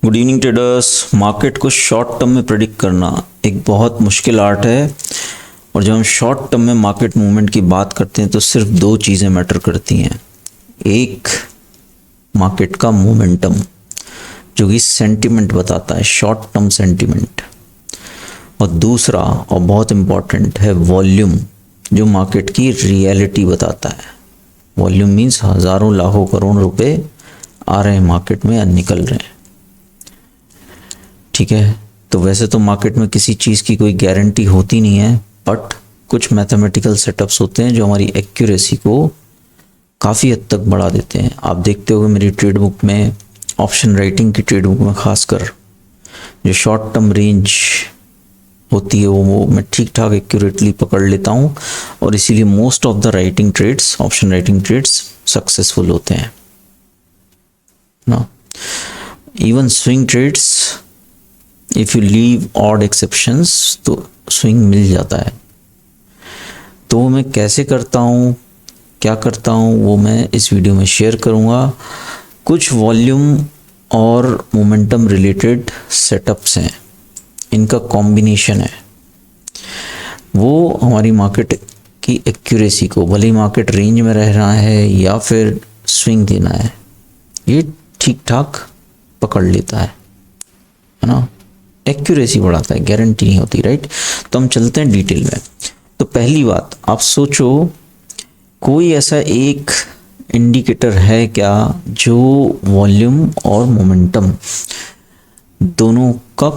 Good evening traders. Market को short term में predict करना एक बहुत मुश्किल आर्ट है। और जब हम शॉर्ट टर्म में मार्केट मूवमेंट की बात करते हैं तो सिर्फ दो चीज़ें मैटर करती हैं। एक, मार्केट का मोमेंटम जो कि सेंटिमेंट बताता है, शॉर्ट टर्म सेंटिमेंट। और दूसरा और बहुत इम्पॉर्टेंट है वॉल्यूम, जो मार्केट की रियलिटी बताता है। वॉल्यूम मीन्स हज़ारों लाखों करोड़ रुपए आ रहे हैं मार्केट में या निकल रहे हैं। ठीक है, तो वैसे तो मार्केट में किसी चीज़ की कोई गारंटी होती नहीं है, बट कुछ मैथमेटिकल सेटअप्स होते हैं जो हमारी एक्यूरेसी को काफ़ी हद तक बढ़ा देते हैं। आप देखते होंगे मेरी ट्रेड बुक में, ऑप्शन राइटिंग की ट्रेड बुक में खासकर, जो शॉर्ट टर्म रेंज होती है वो मैं ठीक ठाक एक्यूरेटली पकड़ लेता हूँ, और इसीलिए most of the writing trades, option writing trades successful होते हैं ना। Even swing trades, if you leave odd exceptions, तो स्विंग मिल जाता है। तो वो मैं कैसे करता हूँ, क्या करता हूँ, वो मैं इस वीडियो में शेयर करूँगा। कुछ वॉल्यूम और मोमेंटम रिलेटेड सेटअप्स हैं, इनका कॉम्बिनेशन है, वो हमारी मार्केट की एक्यूरेसी को, भले ही मार्केट रेंज में रह रहा है या फिर स्विंग देना है, ये ठीक ठाक पकड़ लेता है ना। एक्यूरेसी बढ़ाता है, गारंटी नहीं होती, राइट। तो हम चलते हैं डिटेल में। तो पहली बात, आप सोचो कोई ऐसा एक इंडिकेटर है क्या जो वॉल्यूम और मोमेंटम दोनों का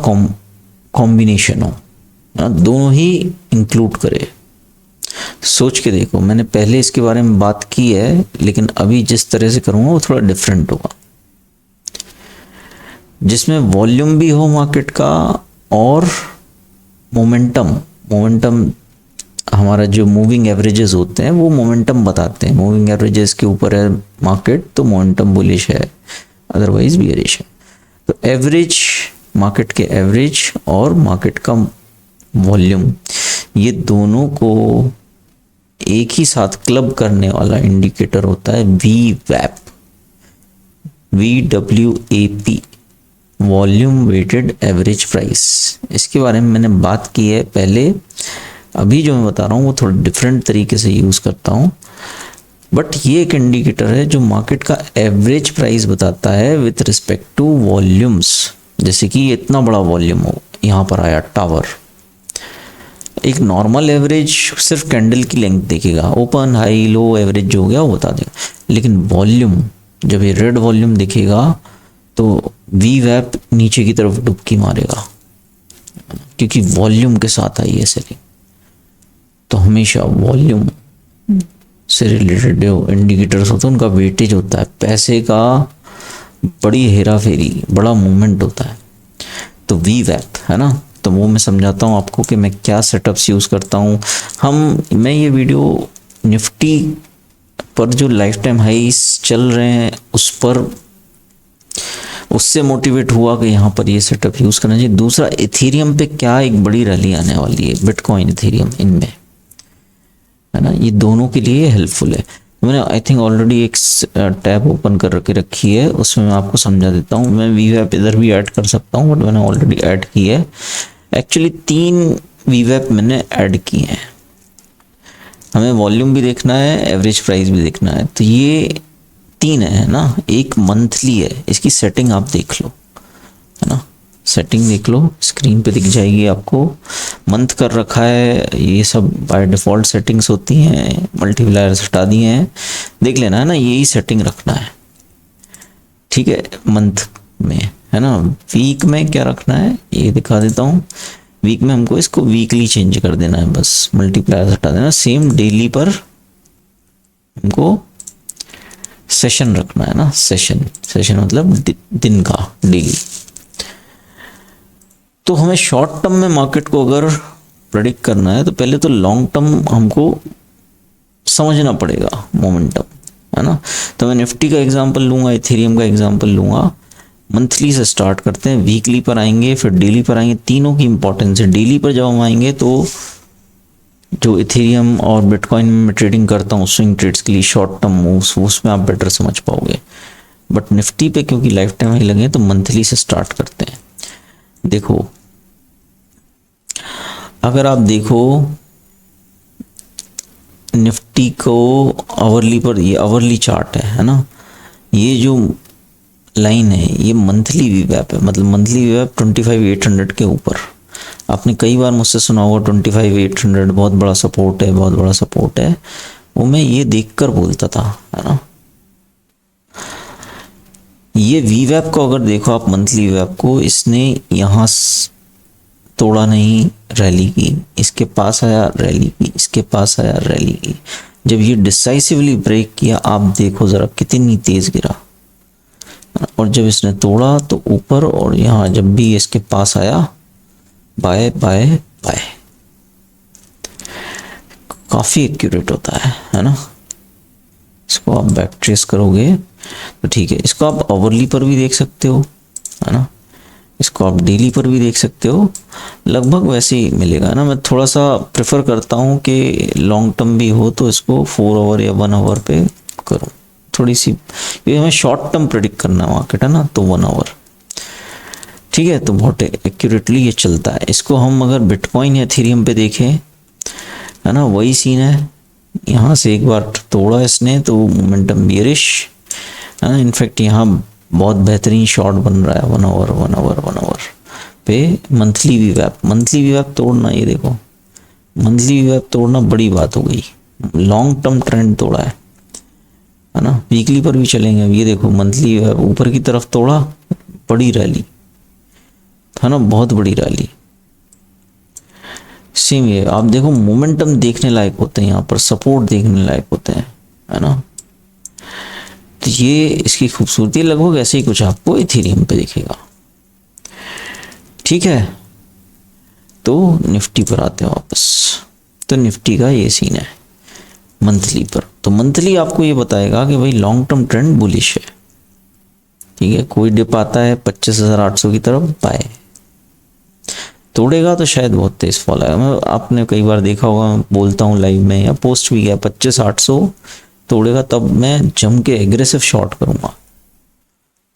कॉम्बिनेशन हो, दोनों ही इंक्लूड करे। सोच के देखो, मैंने पहले इसके बारे में बात की है, लेकिन अभी जिस तरह से करूँगा वो थोड़ा डिफरेंट होगा, जिसमें वॉल्यूम भी हो मार्केट का और मोमेंटम हमारा जो मूविंग एवरेजेस होते हैं वो मोमेंटम बताते हैं। मूविंग एवरेजेस के ऊपर है मार्केट तो मोमेंटम बुलिश है, अदरवाइज बियरिश है। तो एवरेज, मार्केट के एवरेज और मार्केट का वॉल्यूम, ये दोनों को एक ही साथ क्लब करने वाला इंडिकेटर होता है VWAP, VWAP, volume weighted average price. इसके बारे में मैंने बात की है पहले, अभी जो मैं बता रहा हूँ वो थोड़ा डिफरेंट तरीके से यूज़ करता हूँ। बट ये एक इंडिकेटर है जो मार्केट का एवरेज प्राइस बताता है विथ रिस्पेक्ट टू वॉल्यूम्स। जैसे कि ये इतना बड़ा वॉल्यूम हो, यहाँ पर आया टावर, एक नॉर्मल एवरेज सिर्फ कैंडल की लेंथ देखेगा, ओपन हाई लो एवरेज जो हो गया वो बता देगा। लेकिन वॉल्यूम, जब ये रेड वॉल्यूम दिखेगा तो VWAP नीचे की तरफ डुबकी मारेगा, क्योंकि वॉल्यूम के साथ आई है सेलिंग। तो हमेशा वॉल्यूम से रिलेटेड जो इंडिकेटर्स होते हैं उनका वेटेज होता है, पैसे का बड़ी हेरा फेरी, बड़ा मूवमेंट होता है। तो VWAP है ना, तो वो मैं समझाता हूँ आपको कि मैं क्या सेटअप्स यूज़ करता हूँ। मैं ये वीडियो निफ्टी पर जो लाइफ टाइम हाईस चल रहे हैं उससे मोटिवेट हुआ कि यहाँ पर ये सेटअप यूज़ करना चाहिए। दूसरा, इथेरियम पे क्या एक बड़ी रैली आने वाली है, बिटकॉइन इथेरियम, इनमें है ना, ये दोनों के लिए हेल्पफुल है। मैंने आई थिंक ऑलरेडी एक टैब ओपन कर रखी है, उसमें मैं आपको समझा देता हूँ। मैं VWAP इधर भी ऐड कर सकता हूँ, बट मैंने ऑलरेडी ऐड की है। एक्चुअली 3 VWAP मैंने ऐड किए हैं। हमें वॉल्यूम भी देखना है, एवरेज प्राइस भी देखना है, तो ये 3 है ना। एक मंथली है, इसकी सेटिंग आप देख लो, है ना, सेटिंग देख लो, स्क्रीन पे दिख जाएगी आपको। मंथ कर रखा है, ये सब बाय डिफ़ॉल्ट सेटिंग्स होती हैं, मल्टीप्लायर्स हटा दिए हैं, देख लेना है ना, यही सेटिंग रखना है, ठीक है। मंथ में है ना, वीक में क्या रखना है ये दिखा देता हूँ। वीक में हमको इसको वीकली चेंज कर देना है, बस मल्टीप्लायर्स हटा देना। सेम डेली पर हमको सेशन रखना है ना, सेशन मतलब दिन का, डेली। तो हमें शॉर्ट टर्म में मार्केट को अगर प्रेडिक्ट करना है तो पहले तो लॉन्ग टर्म हमको समझना पड़ेगा, मोमेंटम, है ना। तो मैं निफ्टी का एग्जांपल लूँगा, इथेरियम का एग्जांपल लूँगा। मंथली से स्टार्ट करते हैं, वीकली पर आएंगे, फिर डेली पर आएंगे। तीनों की इंपॉर्टेंस है। डेली पर जब हम आएंगे तो जो इथेरियम और बिटकॉइन में ट्रेडिंग करता हूँ स्विंग ट्रेड्स के लिए, शॉर्ट टर्म मूव्स, उसमें आप बेटर समझ पाओगे। बट निफ्टी पे क्योंकि लाइफ टाइम हाई लगे हैं तो मंथली से स्टार्ट करते हैं। देखो अगर आप देखो निफ्टी को आवरली पर, ये आवरली चार्ट है ना, ये जो लाइन है ये मंथली वीवैप है, मतलब मंथली वीवैप 25,800 के ऊपर। आपने कई बार मुझसे सुना होगा 25,800 बहुत बड़ा सपोर्ट है, बहुत बड़ा सपोर्ट है, वो मैं ये देखकर बोलता था, है ना। ये वीवैप को अगर देखो आप, मंथली वीवैप को, इसने यहाँ तोड़ा नहीं, रैली की, इसके पास आया रैली की, इसके पास आया रैली की। जब ये डिसाइसिवली ब्रेक किया, आप देखो ज़रा कितनी तेज़ गिरा, और जब इसने तोड़ा तो ऊपर, और यहाँ जब भी इसके पास आया बाय बाय बाय, काफ़ी एक्यूरेट होता है ना। इसको आप बैक ट्रेस करोगे तो ठीक है। इसको आप आवरली पर भी देख सकते हो, है ना, इसको आप डेली पर भी देख सकते हो, लगभग वैसे ही मिलेगा ना। मैं थोड़ा सा प्रेफर करता हूँ कि लॉन्ग टर्म भी हो तो इसको 4 आवर या 1 आवर पे करूँ थोड़ी सी, क्योंकि हमें शॉर्ट टर्म प्रेडिक्ट करना मार्केट, है ना, तो 1 आवर ठीक है, तो बहुत एक्यूरेटली ये चलता है। इसको हम अगर बिटकॉइन या इथेरियम पे देखें, है ना, वही सीन है। यहाँ से एक बार तोड़ा इसने तो मोमेंटम बियरिश, है ना। इनफैक्ट यहाँ बहुत बेहतरीन शॉट बन रहा है 1 आवर 1 आवर 1 आवर पे। मंथली वीवैप तोड़ना, ये देखो मंथली वीवैप तोड़ना बड़ी बात हो गई, लॉन्ग टर्म ट्रेंड तोड़ा है ना। वीकली पर भी चलेंगे, अब ये देखो मंथली वीवैप ऊपर की तरफ तोड़ा, बड़ी रैली, है ना, बहुत बड़ी रैली। सेम ये आप देखो, मोमेंटम देखने लायक होते हैं, यहाँ पर सपोर्ट देखने लायक होते हैं, है ना। तो ये इसकी खूबसूरती, लगभग ऐसे ही कुछ आपको इथेरियम पे दिखेगा, ठीक है। तो निफ्टी पर आते हैं वापस। तो निफ्टी का ये सीन है मंथली पर। तो मंथली आपको ये बताएगा कि भाई लॉन्ग टर्म ट्रेंड बुलिश है, ठीक है। कोई डिप आता है 25,800 की तरफ, बाय, तोड़ेगा तो शायद बहुत तेज फॉल आएगा। मैं आपने कई बार देखा होगा, बोलता हूँ लाइव में या पोस्ट भी किया, 25,800 तोड़ेगा तब मैं जम के एग्रेसिव शॉर्ट करूंगा,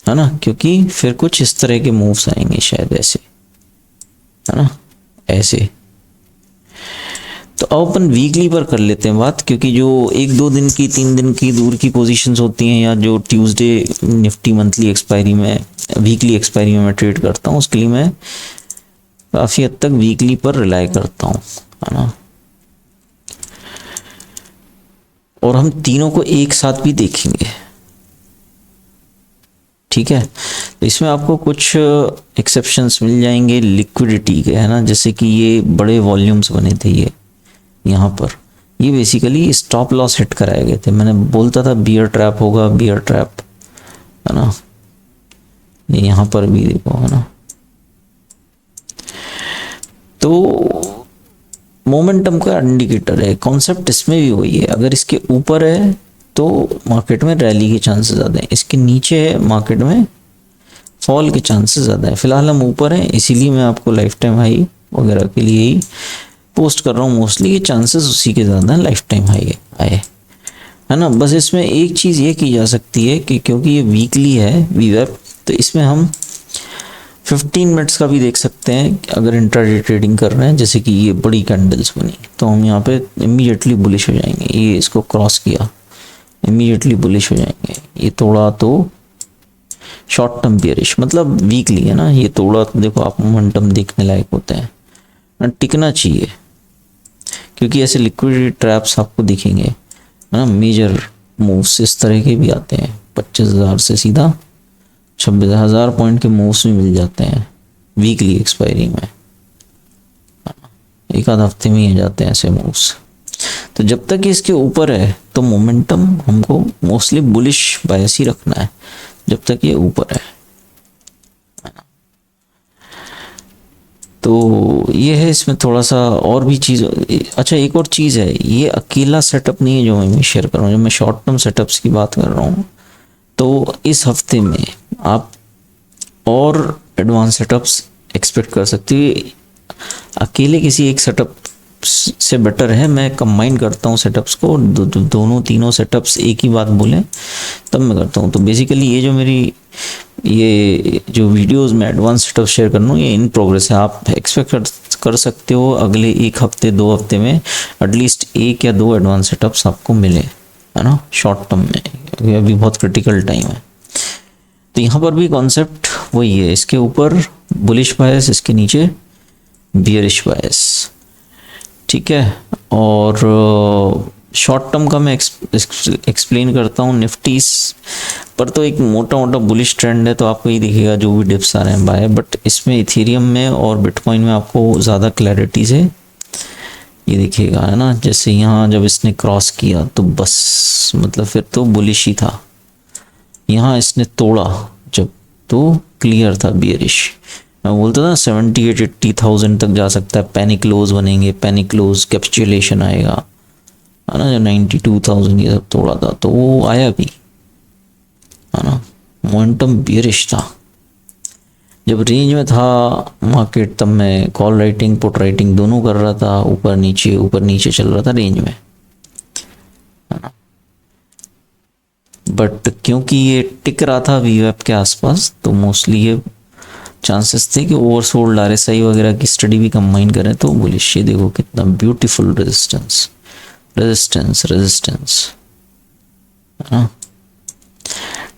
है ना, क्योंकि फिर कुछ इस तरह के मूव्स आएंगे शायद ऐसे, है ना, ऐसे। तो अब अपन वीकली पर कर लेते हैं बात, क्योंकि जो 1-2 दिन की 3 दिन की दूर की पोजीशंस होती हैं, या जो ट्यूसडे निफ्टी मंथली एक्सपायरी में, वीकली एक्सपायरी में मैं ट्रेड करता हूँ, उसके लिए मैं काफ़ी हद तक वीकली पर रिलाई करता हूँ, है ना। और हम तीनों को एक साथ भी देखेंगे, ठीक है। तो इसमें आपको कुछ एक्सेप्शंस मिल जाएंगे लिक्विडिटी के, है ना, जैसे कि ये बड़े वॉल्यूम्स बने थे, ये यहाँ पर ये बेसिकली स्टॉप लॉस हिट कराए गए थे। मैंने बोलता था बियर ट्रैप होगा, बियर ट्रैप, है ना। ये यहाँ पर भी देखो, है ना। तो मोमेंटम का इंडिकेटर है, कॉन्सेप्ट इसमें भी वही है। अगर इसके ऊपर है तो मार्केट में रैली के चांसेस ज़्यादा हैं, इसके नीचे है मार्केट में फॉल के चांसेस ज़्यादा है। फिलहाल हम ऊपर हैं, इसीलिए मैं आपको लाइफ टाइम हाई वगैरह के लिए ही पोस्ट कर रहा हूँ मोस्टली, ये चांसेस उसी के ज़्यादा हैं लाइफ टाइम हाई आए, है ना। बस इसमें एक चीज़ ये की जा सकती है कि क्योंकि ये वीकली है वीवैप, तो इसमें हम 15 मिनट्स का भी देख सकते हैं अगर इंट्राडे ट्रेडिंग कर रहे हैं। जैसे कि ये बड़ी कैंडल्स बनी तो हम यहाँ पे इमीडिएटली बुलिश हो जाएंगे, ये इसको क्रॉस किया इमीडिएटली बुलिश हो जाएंगे। ये तोड़ा तो शॉर्ट टर्म बियरिश, मतलब वीकली, है ना। ये तोड़ा तो देखो आप मोमेंटम देखने लायक होते हैं, टिकना चाहिए, क्योंकि ऐसे लिक्विडिटी ट्रैप्स आपको दिखेंगे, है ना। मेजर मूव्स इस तरह के भी आते हैं, 25,000 से सीधा 26,000 पॉइंट के मूव्स भी मिल जाते हैं वीकली एक्सपायरी में, एक आध हफ्ते में ही आ जाते हैं ऐसे मूव्स। तो जब तक इसके ऊपर है तो मोमेंटम हमको मोस्टली बुलिश बायस ही रखना है, जब तक ये ऊपर है। तो ये है इसमें थोड़ा सा और भी चीज़। अच्छा, एक और चीज़ है, ये अकेला सेटअप नहीं है जो मैं शेयर कर रहा हूँ। जब मैं शॉर्ट टर्म सेटअप्स की बात कर रहा हूँ तो इस हफ्ते में आप और एडवांस सेटअप्स एक्सपेक्ट कर सकते हो। अकेले किसी एक सेटअप से बेटर है मैं कंबाइन करता हूँ सेटअप्स को, दोनों तीनों सेटअप्स एक ही बात बोलें तब मैं करता हूँ। तो बेसिकली ये जो मेरी ये जो वीडियोस में एडवांस सेटअप शेयर कर रहा हूँ ये इन प्रोग्रेस है। आप एक्सपेक्ट कर सकते हो अगले 1 हफ्ते 2 हफ्ते में एटलीस्ट 1 या 2 एडवांस सेटअप्स आपको मिले, है ना, शॉर्ट टर्म में, क्योंकि अभी बहुत क्रिटिकल टाइम है। तो यहाँ पर भी कॉन्सेप्ट वही है, इसके ऊपर बुलिश बायस, इसके नीचे बियरिश बायस, ठीक है। और शॉर्ट टर्म का मैं एक्सप्लेन करता हूँ। निफ्टी पर तो एक मोटा मोटा बुलिश ट्रेंड है, तो आपको ये दिखेगा जो भी डिप्स आ रहे हैं बाय, बट इसमें इथेरियम में और बिटकॉइन में आपको ज़्यादा क्लैरिटी से ये दिखेगा, है ना। जैसे यहाँ जब इसने क्रॉस किया तो बस मतलब फिर तो बुलिश ही था। यहाँ इसने तोड़ा जब तो क्लियर था बियरिश। मैं बोलता था 78-80,000 तक जा सकता है, पैनिक लोज बनेंगे, पैनिक लोज कैप्चुलेशन आएगा, है ना। जो 92,000 ये सब तोड़ा था तो वो आया भी, है ना। मोमेंटम बियरिश था। जब रेंज में था मार्केट तब मैं कॉल राइटिंग पुट राइटिंग दोनों कर रहा था, ऊपर नीचे चल रहा था रेंज में, है ना। बट क्योंकि ये टिक रहा था वीवैप के आसपास तो मोस्टली ये चांसेस थे कि ओवरसोल्ड आरएसआई वगैरह की स्टडी भी कंबाइन करें तो बुलिश। ये देखो कितना ब्यूटीफुल रेजिस्टेंस रेजिस्टेंस रेजिस्टेंस, है ना।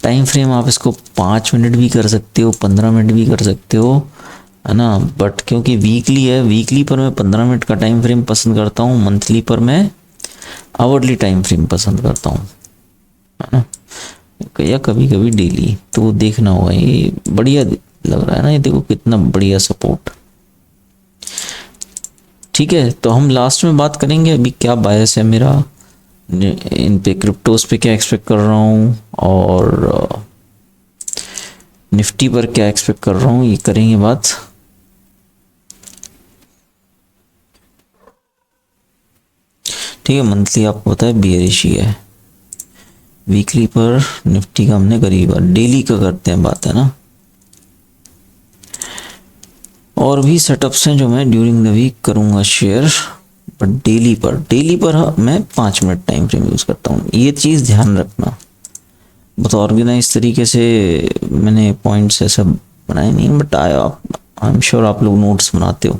टाइम फ्रेम आप इसको 5 मिनट भी कर सकते हो, 15 मिनट भी कर सकते हो, है ना। बट क्योंकि वीकली है, वीकली पर मैं 15 मिनट का टाइम फ्रेम पसंद करता हूँ, मंथली पर मैं आवरली टाइम फ्रेम पसंद करता हूँ, है ना, या कभी कभी डेली। तो देखना होगा, ये बढ़िया लग रहा है ना। ये देखो कितना बढ़िया सपोर्ट, ठीक है। तो हम लास्ट में बात करेंगे अभी क्या बायस है मेरा इन पे, क्रिप्टोस पे क्या एक्सपेक्ट कर रहा हूँ और निफ्टी पर क्या एक्सपेक्ट कर रहा हूँ, ये करेंगे बात। ठीक है, मंथली आपको पता है बियरिश ही है, वीकली पर निफ्टी का हमने करी बार, डेली का करते हैं बात, है ना। और भी सेटअप्स हैं जो मैं ड्यूरिंग द वीक करूँगा शेयर, बट डेली पर मैं 5 मिनट टाइम फ्रेम यूज़ करता हूँ। ये चीज़ ध्यान रखना, बहुत ऑर्गेनाइज तरीके से मैंने पॉइंट्स ऐसा बनाए नहीं, बट आई एम श्योर आप लोग नोट्स बनाते हो,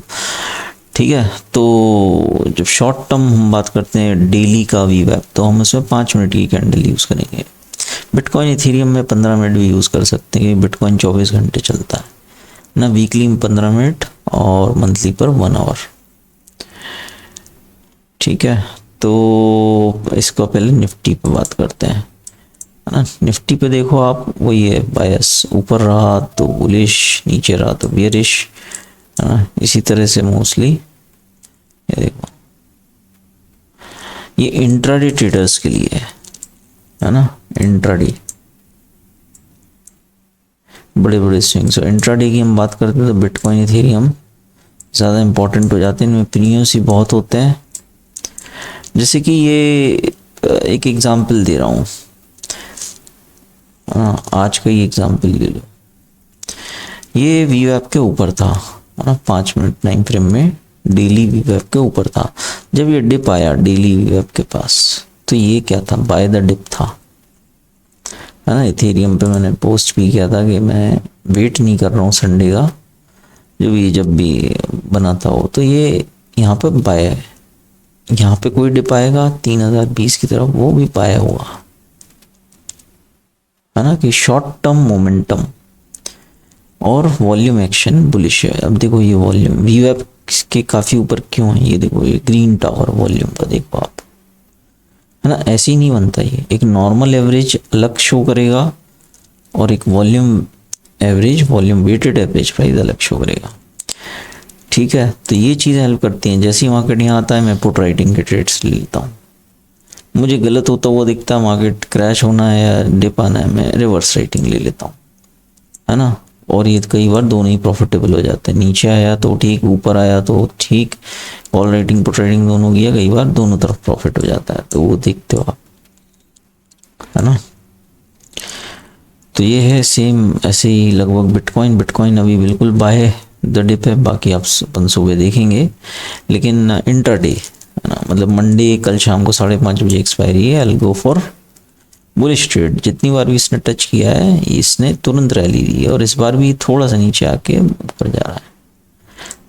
ठीक है। तो जब शॉर्ट टर्म हम बात करते हैं डेली का वीवैप तो हम उसमें 5 मिनट की कैंडल यूज़ करेंगे। बिटकॉइन इथेरियम में 15 मिनट भी यूज़ कर सकते हैं क्योंकि बिटकॉइन 24 घंटे चलता है ना। वीकली में 15 मिनट और मंथली पर 1 आवर, ठीक है। तो इसको पहले निफ्टी पे बात करते हैं, है ना। निफ्टी पे देखो आप, वही है बायस, ऊपर रहा तो बुलिश, नीचे रहा तो बियरिश, है ना। इसी तरह से मोस्टली ये देखो, ये इंट्राडे ट्रेडर्स के लिए है ना। इंट्राडे बड़े बड़े स्विंग्स, इंट्राडे की हम बात करते हैं तो बिटकॉइन इथेरियम ज़्यादा इंपॉर्टेंट हो जाते हैं, इनमें प्रीमियम्स ही बहुत होते हैं। जैसे कि ये एक एग्जांपल दे रहा हूँ, आज का ही एग्जांपल ले लो। ये वीवैप के ऊपर था, है ना, 5 मिनट टाइम फ्रेम में डेली वीवैप के ऊपर था। जब ये डिप आया डेली वीवैप के पास तो ये क्या था, बाय द डिप था, है ना। इथेरियम पे मैंने पोस्ट भी किया था कि मैं वेट नहीं कर रहा हूँ संडे का, जब भी बनाता हो तो ये यहाँ पे बाय है। यहाँ पे कोई डिप आएगा 3020 की तरफ, वो भी बाय होगा, है ना। कि शॉर्ट टर्म मोमेंटम और वॉल्यूम एक्शन बुलिश है। अब देखो ये वॉल्यूम वीवैप के काफ़ी ऊपर क्यों है, ये देखो ये ग्रीन टावर वॉल्यूम का देखो आप, है ना। ऐसे ही नहीं बनता, ये एक नॉर्मल एवरेज अलग शो करेगा और एक volume average, volume weighted average price अलग शो करेगा, ठीक है। तो ये चीज़ें हेल्प करती हैं। जैसे ही मार्केट यहाँ आता है मैं पुट राइटिंग के ट्रेड्स ले लेता हूँ, मुझे गलत होता हुआ दिखता है, मार्केट क्रैश होना है या डिप आना है, मैं रिवर्स राइटिंग ले लेता हूँ, है ना। और ये कई बार दोनों ही प्रॉफिटेबल हो जाते हैं, नीचे आया तो ठीक, ऊपर आया तो ठीक, कॉल राइटिंग पुट राइटिंग दोनों किया, कई बार दोनों तरफ प्रॉफिट हो जाता है, तो वो देखते हो आप, है ना। तो ये है सेम ऐसे ही लगभग बिटकॉइन अभी बिल्कुल बाय द डिप है, बाकी आप अपन सुबह देखेंगे। लेकिन इंट्राडे है ना, मतलब मंडे कल शाम को 5:30 बजे एक्सपायरी है, आई गो फॉर बुलिश ट्रेड। जितनी बार भी इसने टच किया है इसने तुरंत रैली दी है, और इस बार भी थोड़ा सा नीचे आके ऊपर जा रहा है,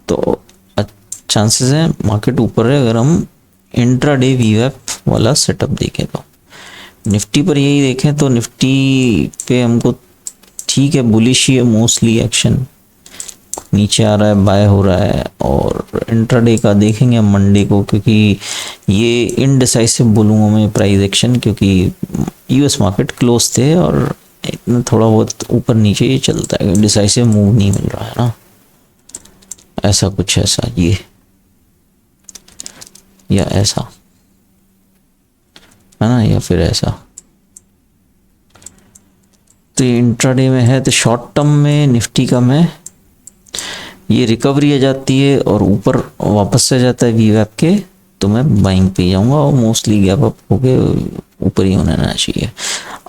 तो चांसेस हैं मार्केट ऊपर है अगर हम इंट्राडे वीवैप वाला सेटअप देखें तो। निफ्टी पर यही देखें तो निफ्टी पे हमको ठीक है, बुलिश ही है मोस्टली, एक्शन नीचे आ रहा है, बाय हो रहा है। और इंट्राडे का देखेंगे हम मंडे को, क्योंकि ये इनडिसाइसिव बोलूँगा मैं प्राइस एक्शन, क्योंकि यूएस मार्केट क्लोज थे और इतना थोड़ा बहुत ऊपर नीचे ये चलता है, डिसाइसिव मूव नहीं मिल रहा है ना, ऐसा कुछ ऐसा ये या ऐसा है ना, या फिर ऐसा। तो ये इंट्राडे में है, तो शॉर्ट टर्म में निफ्टी का मैं ये रिकवरी आ जाती है और ऊपर वापस से जाता है वीवैप के, तो मैं बाइंग पे जाऊंगा और मोस्टली गैप अप होके ऊपर ही होना चाहिए।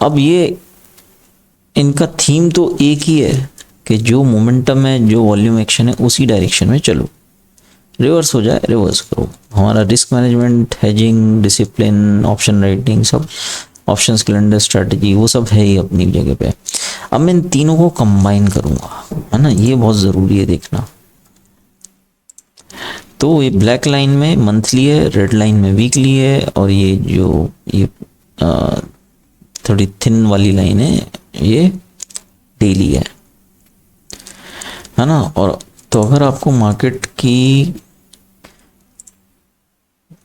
अब ये इनका थीम तो एक ही है कि जो मोमेंटम है, जो वॉल्यूम एक्शन है, उसी डायरेक्शन में चलो, रिवर्स हो जाए रिवर्स करो। हमारा risk management, hedging, discipline, option writing, सब ऑप्शंस कैलेंडर स्ट्रेटजी वो सब है ही अपनी जगह पे। अब मैं इन तीनों को कंबाइन करूंगा, है ना, ये बहुत ज़रूरी है देखना। तो ये ब्लैक लाइन में मंथली है, रेड लाइन में वीकली है, और ये जो ये थोड़ी थिन वाली लाइन है ये डेली है ना। और तो अगर आपको मार्केट की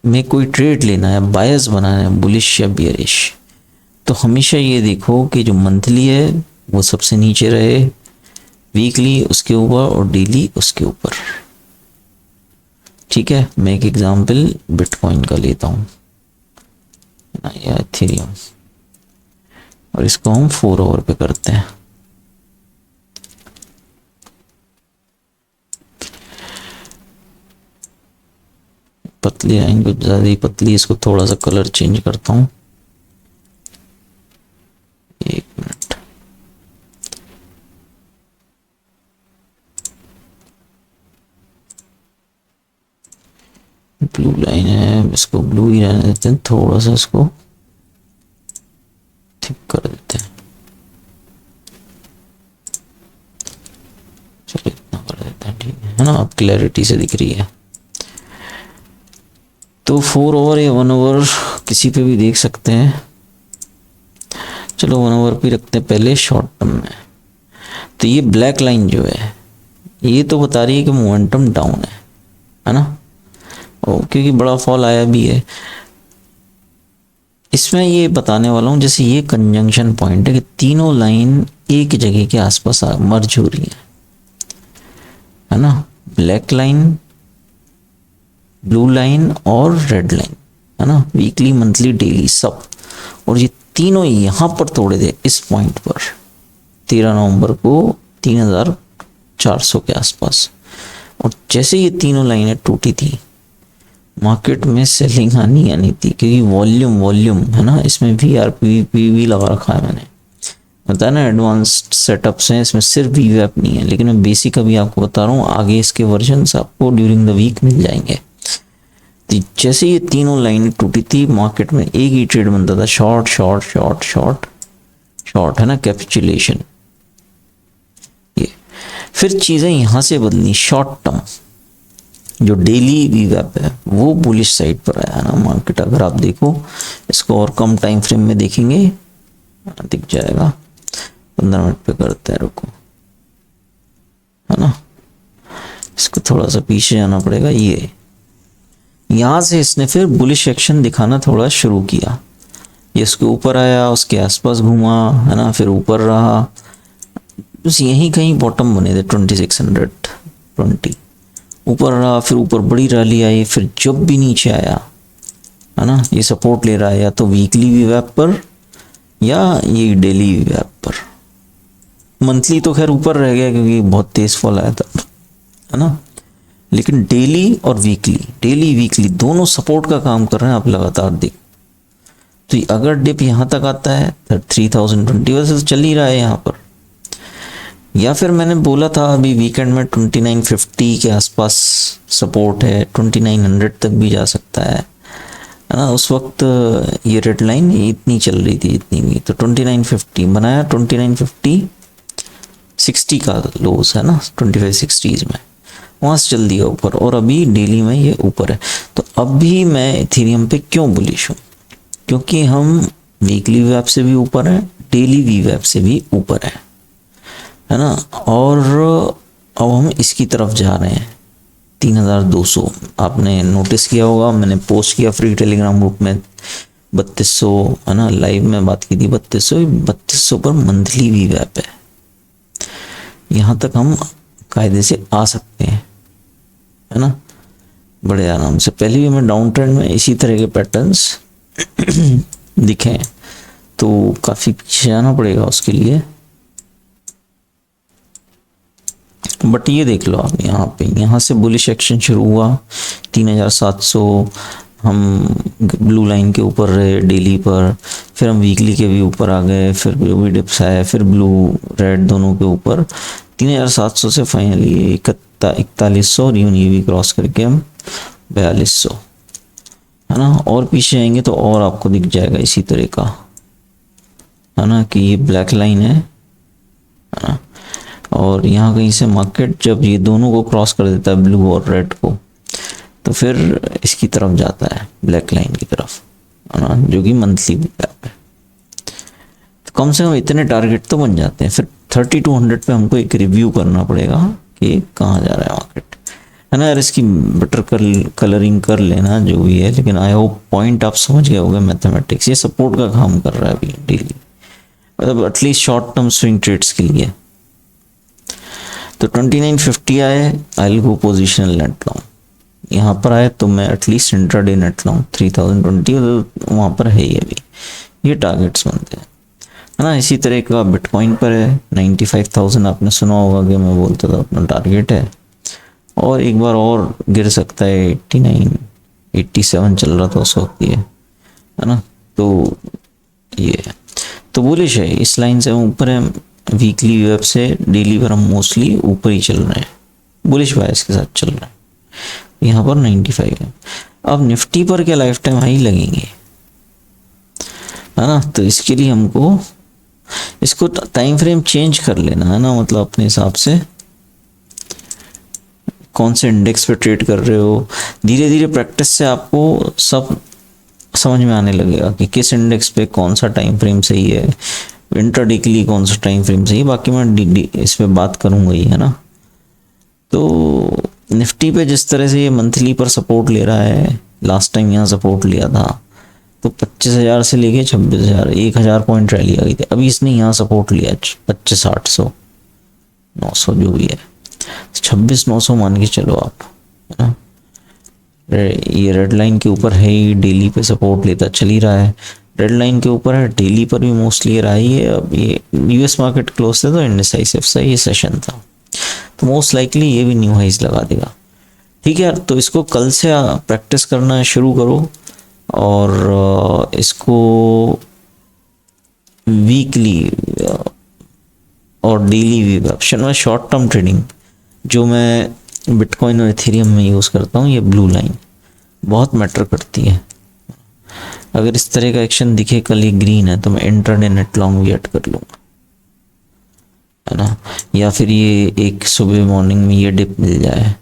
में कोई ट्रेड लेना है, बायस बनाना है, बुलिश या बियरिश, तो हमेशा ये देखो कि जो मंथली है वो सबसे नीचे रहे, वीकली उसके ऊपर और डेली उसके ऊपर। ठीक है, मैं एक एग्जांपल बिटकॉइन का लेता हूँ या इथेरियम, और इसको हम 4 आवर पे करते हैं। पतली लाइन को ज़्यादा ही पतली, इसको थोड़ा सा कलर चेंज करता हूँ, एक मिनट। ब्लू लाइन है, इसको ब्लू ही रहने देते हैं, थोड़ा सा इसको थिक कर देते हैं, चलो इतना कर देते हैं, ठीक है ना, अब क्लैरिटी से दिख रही है। तो 4 आवर या 1 आवर किसी पे भी देख सकते हैं, चलो 1 आवर पे रखते हैं पहले शॉर्ट टर्म में। तो ये ब्लैक लाइन जो है ये तो बता रही है कि मोमेंटम डाउन है ना, और क्योंकि बड़ा फॉल आया भी है। इसमें ये बताने वाला हूँ, जैसे ये कंजंक्शन पॉइंट है कि तीनों लाइन एक जगह के आसपास मर्ज हो रही है ना, ब्लैक लाइन, ब्लू लाइन और रेड लाइन, है ना, वीकली, मंथली, डेली सब। और ये तीनों यहाँ पर तोड़े थे इस पॉइंट पर 13 नवंबर को 3400 के आसपास। और जैसे ये तीनों लाइनें टूटी थी, मार्केट में सेलिंग आनी थी, क्योंकि वॉल्यूम है ना, इसमें वीआरपी भी लगा रखा है मैंने, बताया ना एडवांस्ड सेटअप्स हैं इसमें, सिर्फ वीवैप नहीं है। लेकिन मैं बेसिक अभी आपको बता रहा हूँ, आगे इसके वर्जन्स आपको ड्यूरिंग द वीक मिल जाएंगे। तो जैसे ये तीनों लाइनें टूटी थी, मार्केट में एक ही ट्रेड बनता था, short short short short short, है ना, कैपिचुलेशन। ये फिर चीज़ें यहाँ से बदली, शॉर्ट टर्म जो डेली वीवैप है वो बुलिश साइड पर आया ना मार्केट। अगर आप देखो इसको और कम टाइम फ्रेम में देखेंगे दिख जाएगा, 15 मिनट पे करते हैं, रुको, है ना, इसको थोड़ा सा पीछे जाना पड़ेगा। ये यहाँ से इसने फिर बुलिश एक्शन दिखाना थोड़ा शुरू किया, ये इसके ऊपर आया, उसके आसपास घूमा, है ना, फिर ऊपर रहा, बस यहीं कहीं बॉटम बने थे 2620, ऊपर रहा, फिर ऊपर बड़ी रैली आई, फिर जब भी नीचे आया, है ना, ये सपोर्ट ले रहा है या तो वीकली वीवैप पर या ये डेली वीवैप पर। मंथली तो खैर ऊपर रह गया क्योंकि बहुत तेज फॉल आया था, है ना, लेकिन डेली और वीकली दोनों सपोर्ट का काम कर रहे हैं, आप लगातार देख। तो अगर डिप यहाँ तक आता है 3020 वैसे तो चल ही रहा है यहाँ पर, या फिर मैंने बोला था अभी वीकेंड में 2950 के आसपास सपोर्ट है, 2900 तक भी जा सकता है ना। उस वक्त ये रेड लाइन इतनी चल रही थी, इतनी भी, तो 2950 बनाया, 2950 60 का लोज है ना, 2560s में, वहाँ से चल दिया ऊपर, और अभी डेली में ये ऊपर है। तो अब भी मैं इथेरियम पे क्यों बुलिश हूँ, क्योंकि हम वीकली वेब से भी ऊपर है, डेली वी वेब से भी ऊपर है ना। और अब हम इसकी तरफ जा रहे हैं 3200। आपने नोटिस किया होगा, मैंने पोस्ट किया फ्री टेलीग्राम ग्रुप में 3200 है ना, लाइव में बात की थी 3200 पर मंथली वी वेब है। यहाँ तक हम कायदे से आ सकते हैं, है ना, बड़े आराम से। पहले भी हमें डाउन ट्रेंड में इसी तरह के पैटर्न्स दिखे, तो काफ़ी पीछे जाना पड़ेगा उसके लिए। बट ये देख लो आप, यहाँ से बुलिश एक्शन शुरू हुआ 3700, हम ब्लू लाइन के ऊपर रहे डेली पर, फिर हम वीकली के भी ऊपर आ गए, फिर जो भी डिप्स आए, फिर ब्लू रेड दोनों के ऊपर 3700 से फाइनली 4100 और यून ये भी क्रॉस करके हम 4200, है ना। और पीछे आएंगे तो और आपको दिख जाएगा इसी तरह का, है ना, कि ये ब्लैक लाइन है ना। और यहाँ कहीं से मार्केट जब ये दोनों को क्रॉस कर देता है, ब्लू और रेड को, तो फिर इसकी तरफ जाता है, ब्लैक लाइन की तरफ, है ना, जो कि मंथली गैप है। तो कम से कम इतने टारगेट तो बन जाते हैं। फिर 3200 पे हमको एक रिव्यू करना पड़ेगा कि कहाँ जा रहा है मार्केट, है ना यार। इसकी बेटर कलरिंग कर लेना जो भी है, लेकिन आई होप पॉइंट आप समझ गए होंगे मैथमेटिक्स। ये सपोर्ट का काम कर रहा है अभी डेली, मतलब at least short term swing trades के लिए। तो 2950 आए, I will go positional net long. यहाँ पर आए तो मैं एटलीस्ट इंट्राडे नेट लॉन्ग 3020, वहाँ पर है ही अभी, ये टारगेट्स बनते हैं, है ना। इसी तरह का बिटकॉइन पर है 95,000, आपने सुना होगा कि मैं बोलता था अपना टारगेट है, और एक बार और गिर सकता है, 89 87 चल रहा था उस वक्त ये, है ना। तो ये तो बुलिश है, इस लाइन से हम ऊपर है, वीकली वेब से डेली पर हम मोस्टली ऊपर ही चल रहे हैं, बुलिश बायस के साथ चल रहे हैं। यहाँ पर 95 है। अब निफ्टी पर क्या लाइफ टाइम हाई लगेंगे, है ना। तो इसके लिए हमको इसको टाइम फ्रेम चेंज कर लेना, है ना, मतलब अपने हिसाब से कौन से इंडेक्स पे ट्रेड कर रहे हो। धीरे धीरे प्रैक्टिस से आपको सब समझ में आने लगेगा कि किस इंडेक्स पे कौन सा टाइम फ्रेम सही है, इंट्राडे के लिए कौन सा टाइम फ्रेम सही है। बाकी मैं इस पे बात करूंगा ही, है ना। तो निफ्टी पे जिस तरह से ये मंथली पर सपोर्ट ले रहा है, लास्ट टाइम यहाँ सपोर्ट लिया था तो 25,000 से लेके 26,000, 1,000 पॉइंट रैली आ गई थी। अभी इसने यहाँ सपोर्ट लिया 25,800 900 जो भी है, 26,900 मान के चलो आप, है ना। ये रेड लाइन के ऊपर है ही, डेली पे सपोर्ट लेता चल ही रहा है, रेड लाइन के ऊपर है, डेली पर भी मोस्टली रहा ही है। अब ये यूएस मार्केट क्लोज था तो इंडिसाइसिव सा ये सेशन था, तो मोस्ट लाइकली ये भी न्यू हाइज लगा देगा। ठीक है यार, तो इसको कल से प्रैक्टिस करना शुरू करो, और इसको वीकली और डेली भी ऑप्शन में शॉर्ट टर्म ट्रेडिंग जो मैं बिटकॉइन और इथेरियम में यूज़ करता हूँ, ये ब्लू लाइन बहुत मैटर करती है। अगर इस तरह का एक्शन दिखे कल ये ग्रीन है तो मैं इंट्राडे नेट लॉन्ग भी ऐड कर लूँगा, है ना। या फिर ये एक सुबह मॉर्निंग में ये डिप मिल जाए,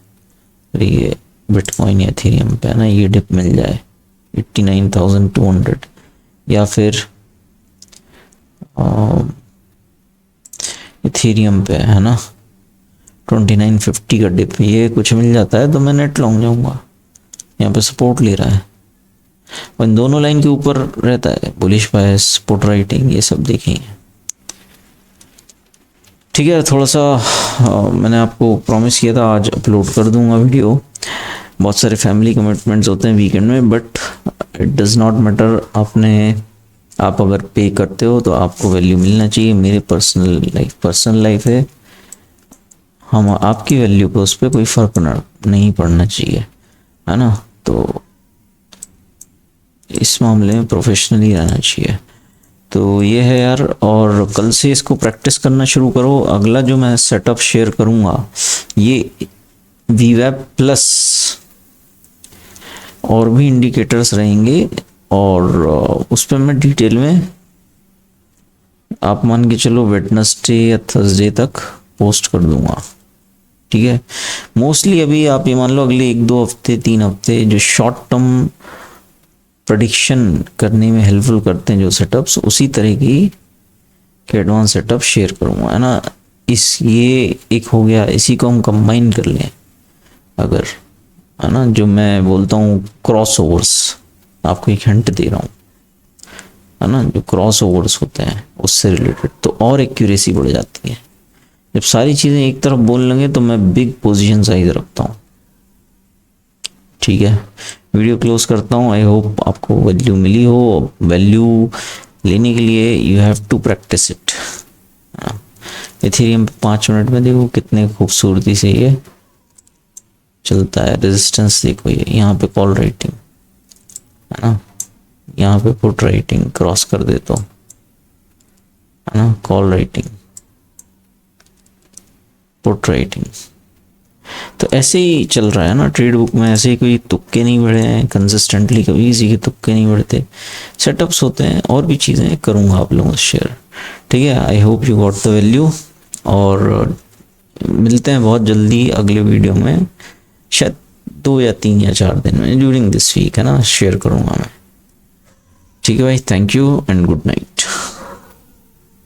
फिर ये बिटकॉइन या इथेरियम पे, है ना, ये डिप मिल जाए 89,200, या फिर इथेरियम पे, है ना, 2950 का डिप, ये कुछ मिल जाता है तो मैं नेट लॉन्ग जाऊंगा। यहाँ पे सपोर्ट ले रहा है और इन दोनों लाइन के ऊपर रहता है, बुलिश बायस, पुट राइटिंग, ये सब देखेंगे। ठीक है, थोड़ा सा मैंने आपको प्रॉमिस किया था आज अपलोड कर दूंगा वीडियो। बहुत सारे फैमिली कमिटमेंट्स होते हैं वीकेंड में, but it does not matter. आप अगर पे करते हो तो आपको वैल्यू मिलना चाहिए। मेरे पर्सनल लाइफ है, हम आपकी वैल्यू पे उस पर कोई फ़र्क नहीं पड़ना चाहिए, है ना। तो इस मामले में प्रोफेशनली रहना चाहिए। तो ये है यार, और कल से इसको प्रैक्टिस करना शुरू करो। अगला जो मैं सेटअप शेयर करूँगा ये वीवैप प्लस और भी इंडिकेटर्स रहेंगे, और उस पर मैं डिटेल में आप मान के चलो वेडनेसडे या थर्सडे तक पोस्ट कर दूंगा, ठीक है। मोस्टली अभी आप ये मान लो अगले 1-2 हफ्ते 3 हफ्ते जो शॉर्ट टर्म प्रेडिक्शन करने में हेल्पफुल करते हैं जो सेटअप्स, उसी तरह की के एडवांस सेटअप शेयर करूँगा, है ना। ये एक हो गया, इसी को हम कंबाइन कर लें अगर, है ना, जो मैं बोलता हूँ क्रॉस ओवर्स, आपको एक हिंट दे रहा हूँ, है ना, जो क्रॉस ओवर्स होते हैं उससे रिलेटेड तो और एक्यूरेसी बढ़ जाती है। जब सारी चीज़ें एक तरफ बोल लेंगे तो मैं बिग पोजीशन साइज रखता हूँ, ठीक है। वीडियो क्लोज करता हूँ। आई होप आपको वैल्यू मिली हो। वैल्यू लेने के लिए you have to practice it. Ethereum 5 minute में देखो कितने खूबसूरती से ये चलता है। रेजिस्टेंस देखो, ये यहाँ पे कॉल राइटिंग है ना, यहाँ पे पुट राइटिंग क्रॉस कर दे तो, है ना, कॉल राइटिंग पुट राइटिंग। तो ऐसे ही चल रहा है ना ट्रेड बुक में, ऐसे ही कोई तुक्के नहीं बढ़े हैं कंसिस्टेंटली, कभी किसी के तुक्के नहीं बढ़ते, सेटअप्स होते हैं। और भी चीज़ें करूँगा आप लोगों से शेयर, ठीक है। I hope you got the value, और मिलते हैं बहुत जल्दी अगले वीडियो में, शायद 2 या 3 या 4 दिन में, ड्यूरिंग दिस वीक, है ना, शेयर करूँगा मैं, ठीक है भाई। Thank you and good night.